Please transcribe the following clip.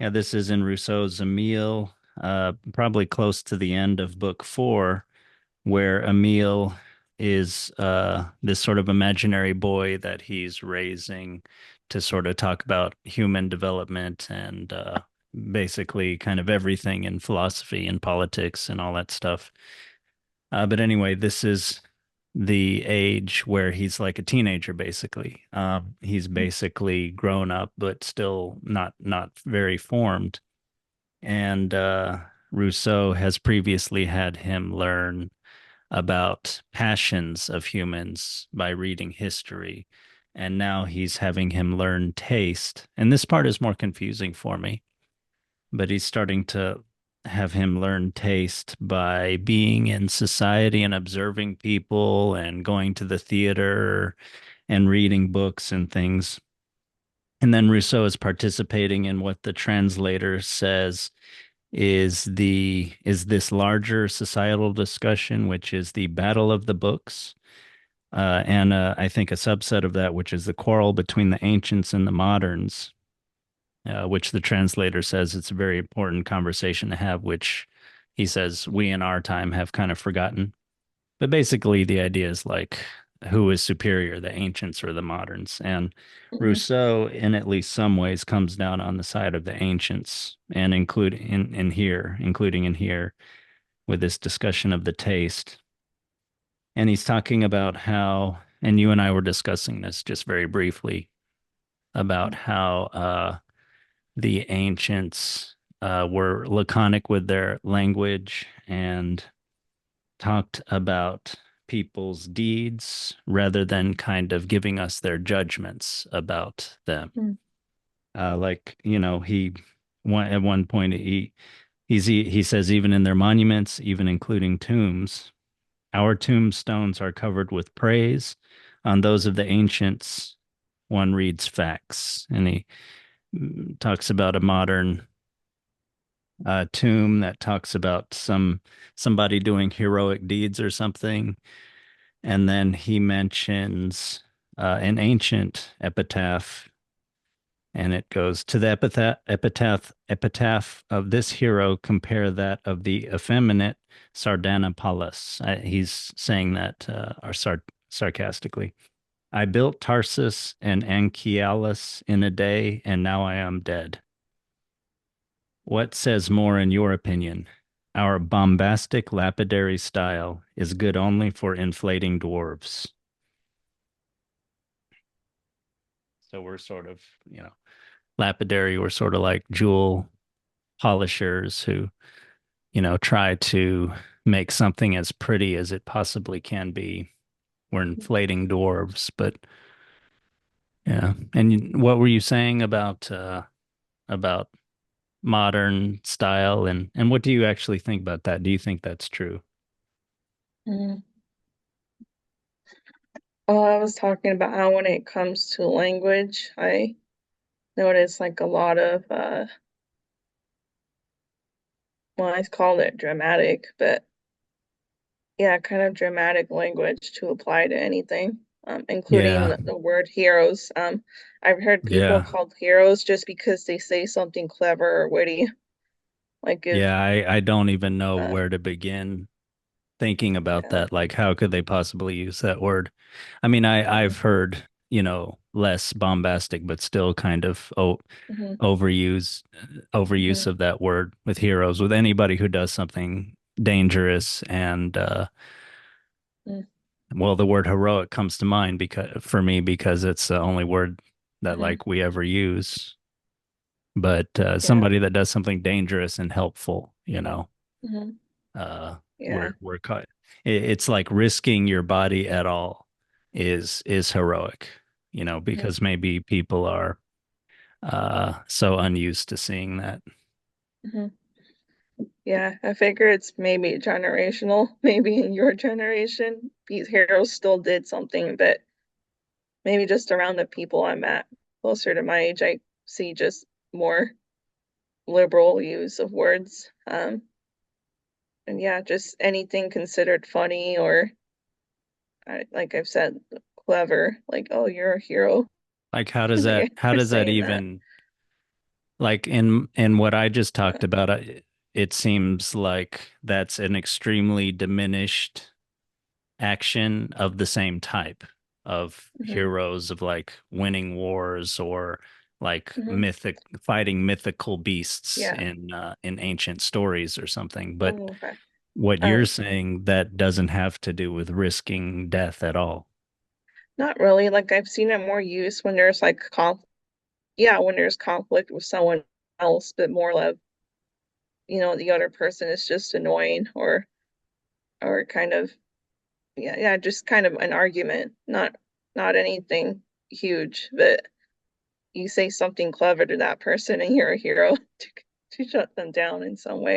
Yeah, this is in Rousseau's Emile, probably close to the end of book four, where Emile is this sort of imaginary boy that he's raising to sort of talk about human development and basically kind of everything in philosophy and politics and all that stuff. But anyway, this is the age where he's like a teenager, basically. He's basically grown up, but still not very formed. And Rousseau has previously had him learn about passions of humans by reading history. And now he's having him learn taste. And this part is more confusing for me, but he's starting to have him learn taste by being in society and observing people and going to the theater and reading books and things. And then Rousseau is participating in what the translator says is this larger societal discussion, which is the battle of the books, and I think a subset of that, which is the quarrel between the ancients and the moderns, which the translator says it's a very important conversation to have, which he says we in our time have kind of forgotten. But basically, the idea is like who is superior, the ancients or the moderns? And Mhm. Rousseau, in at least some ways, comes down on the side of the ancients, and including in here with this discussion of the taste. And he's talking about how, and you and I were discussing this just very briefly, about how the ancients were laconic with their language and talked about people's deeds rather than kind of giving us their judgments about them. Mhm. Like, at one point he says even in their monuments, even including tombs, our tombstones are covered with praise. On those of the ancients, one reads facts, and he talks about a modern tomb that talks about somebody doing heroic deeds or something. And then he mentions an ancient epitaph, and it goes to the epitaph of this hero, compare that of the effeminate Sardanapalus. He's saying that sarcastically. I built Tarsus and Anchialus in a day, and now I am dead. What says more in your opinion? Our bombastic lapidary style is good only for inflating dwarves. So we're sort of, lapidary, we're sort of like jewel polishers who, try to make something as pretty as it possibly can be. We're inflating dwarves, but yeah. And what were you saying about modern style and what do you actually think about that? Do you think that's true? Mhm. Oh, I was talking about how when it comes to language, I notice like a lot of well, I called it dramatic, but yeah, kind of dramatic language to apply to anything, including Yeah. the word heroes. I've heard people Yeah. called heroes just because they say something clever or witty. Like if Yeah, I don't even know uh where to begin thinking about yeah. that. Like, how could they possibly use that word? I mean, I've heard, less bombastic, but still kind of Mm-hmm, overuse mm-hmm, overuse of that word with heroes, with anybody who does something dangerous and well, the word heroic comes to mind because for me because it's the only word that mm-hmm, like we ever use. But yeah. somebody that does something dangerous and helpful, Mm-hmm, uh yeah. we're caught. It's like risking your body at all is heroic, Mm-hmm, because maybe people are so unused to seeing that. mm-hmm. Yeah, I figure it's maybe generational. Maybe in your generation, these heroes still did something, but maybe just around the people I'm at, closer to my age, I see just more liberal use of words. And yeah, just anything considered funny or, like I've said, clever. Like, oh, you're a hero. Like Like how you're does that saying that. even Like in what I just talked about, it seems like that's an extremely diminished action of the same type of Hmm. heroes of like winning wars or like Hmm. mythic fighting mythical beasts Yeah. in ancient stories or something. But Oh, okay. what you're Um, saying, that doesn't have to do with risking death at all. Not really. Like I've seen it more used when there's like yeah, when there's conflict with someone else, but more like, the other person is just annoying or kind of, yeah, just kind of an argument, not anything huge, but you say something clever to that person and you're a hero to shut them down in some way.